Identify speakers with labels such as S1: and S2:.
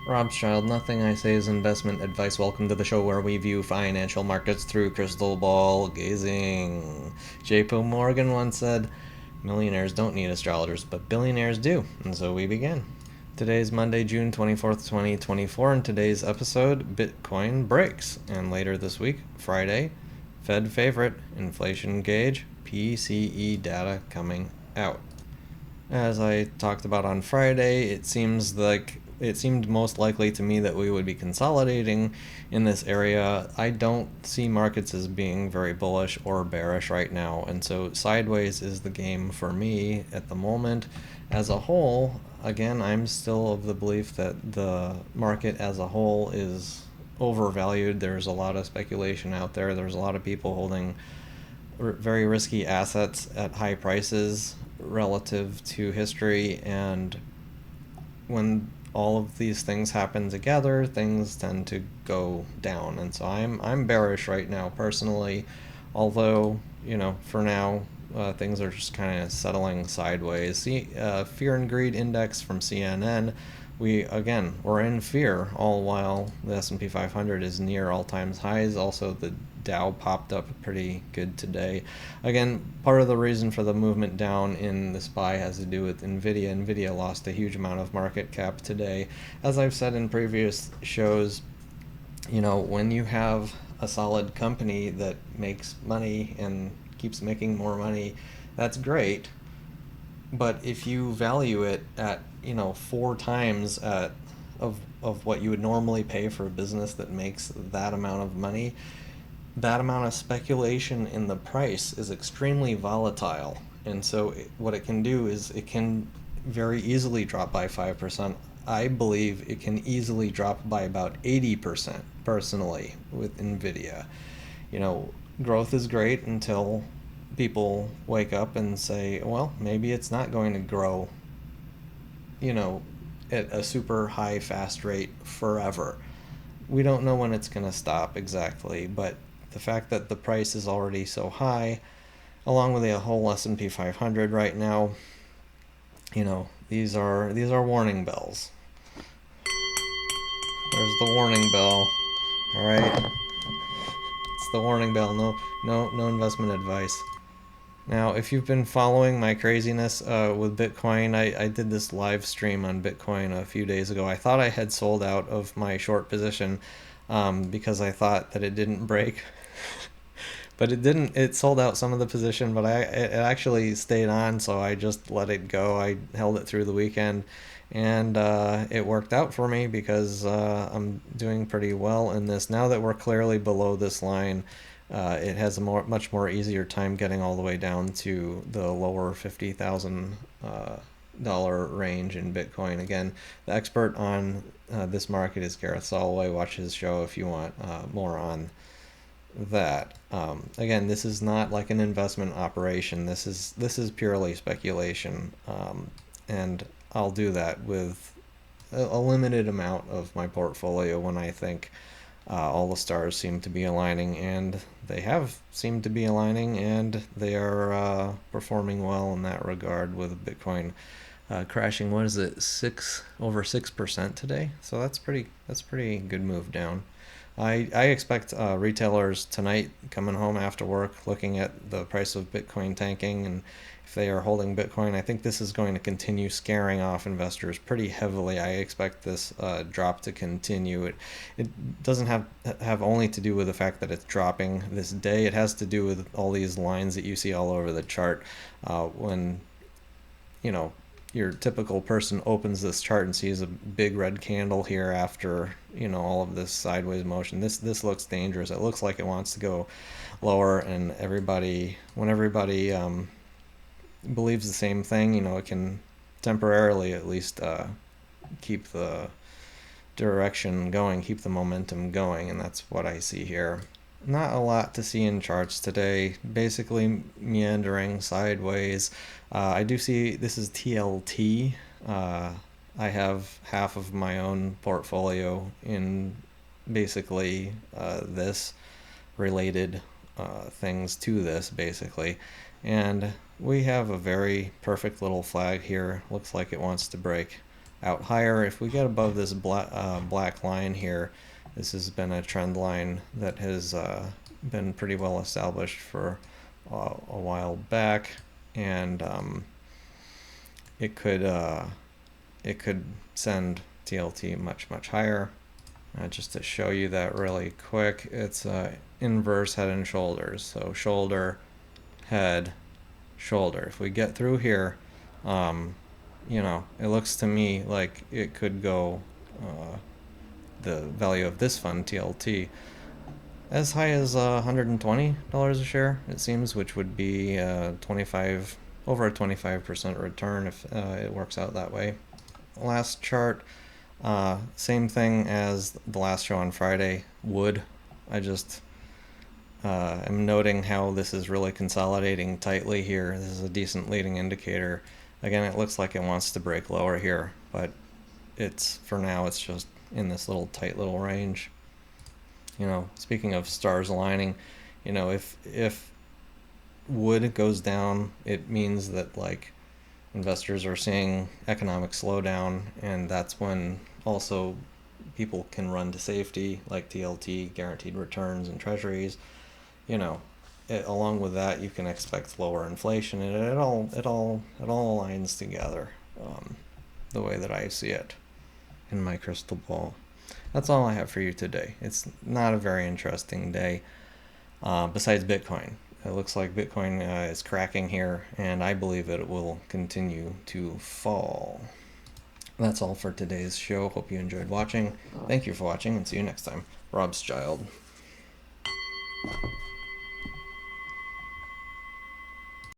S1: Robschild, nothing I say is investment advice. Welcome to the show where we view financial markets through crystal ball gazing. J.P. Morgan once said, millionaires don't need astrologers, but billionaires do. And so we begin. Today is Monday, June 24th, 2024, and today's episode, Bitcoin breaks. And later this week, Friday, Fed favorite, inflation gauge, PCE data coming out. As I talked about on Friday, it seemed most likely to me that we would be consolidating in this area. I don't see markets as being very bullish or bearish right now, and so sideways is the game for me at the moment. As a whole, again, I'm still of the belief that the market as a whole is overvalued. There's a lot of speculation out there. There's a lot of people holding very risky assets at high prices relative to history, and when all of these things happen together, things tend to go down. And so I'm bearish right now personally, although for now things are just kind of settling sideways. See, fear and greed index from CNN. We're in fear all while the S&P 500 is near all-time highs. Also, the Dow popped up pretty good today. Again, part of the reason for the movement down in the SPY has to do with Nvidia. Nvidia lost a huge amount of market cap today. As I've said in previous shows, when you have a solid company that makes money and keeps making more money, that's great. But if you value it at 4 times of what you would normally pay for a business that makes that amount of money, that amount of speculation in the price is extremely volatile. And so what it can do is it can very easily drop by 5%. I believe it can easily drop by about 80% personally with Nvidia. Growth is great until people wake up and say, well, maybe it's not going to grow, at a super high, fast rate forever. We don't know when it's going to stop exactly, but the fact that the price is already so high, along with the whole S&P 500 right now, these are warning bells. There's the warning bell. All right, it's the warning bell. No investment advice. Now, if you've been following my craziness with Bitcoin, I did this live stream on Bitcoin a few days ago. I thought I had sold out of my short position because I thought that it didn't break. But it didn't. It sold out some of the position, but it actually stayed on, so I just let it go. I held it through the weekend, and it worked out for me because I'm doing pretty well in this. Now that we're clearly below this line, it has a much more easier time getting all the way down to the lower $50,000 range in Bitcoin. Again, the expert on this market is Gareth Soloway. Watch his show if you want more on that. Again, this is not like an investment operation. This is purely speculation, and I'll do that with a limited amount of my portfolio when I think all the stars seem to be aligning, and they have seemed to be aligning, and they are performing well in that regard, with Bitcoin crashing. What is it, over 6% today? So that's pretty good move down. I expect retailers tonight coming home after work looking at the price of Bitcoin tanking, and if they are holding Bitcoin, I think this is going to continue scaring off investors pretty heavily. I expect this drop to continue. It doesn't have only to do with the fact that it's dropping this day. It has to do with all these lines that you see all over the chart when your typical person opens this chart and sees a big red candle here after all of this sideways motion. This looks dangerous. It looks like it wants to go lower, and when everybody believes the same thing, it can temporarily at least keep the direction going, keep the momentum going, and that's what I see here. Not a lot to see in charts today, basically meandering sideways. I do see this is TLT. I have half of my own portfolio in basically this related things to this basically, and we have a very perfect little flag here. Looks like it wants to break. out higher. If we get above this black line here, this has been a trend line that has been pretty well established for a while back, and it could send TLT much higher. Just to show you that really quick, it's inverse head and shoulders. So shoulder, head, shoulder. If we get through here, you know, it looks to me like it could go the value of this fund, TLT, as high as $120 a share, it seems, which would be over a 25% return if it works out that way. Last chart, same thing as the last show on Friday, wood. I just am noting how this is really consolidating tightly here. This is a decent leading indicator. Again, it looks like it wants to break lower here, but for now it's just in this tight little range. You know, speaking of stars aligning, you know, if wood goes down, it means that like investors are seeing economic slowdown, and that's when also people can run to safety like TLT, guaranteed returns, and treasuries. You know, along with that, you can expect lower inflation, and it all aligns together the way that I see it in my crystal ball. That's all I have for you today. It's not a very interesting day, besides Bitcoin. It looks like Bitcoin is cracking here, and I believe it will continue to fall. That's all for today's show. Hope you enjoyed watching. Thank you for watching, and see you next time. Robschild.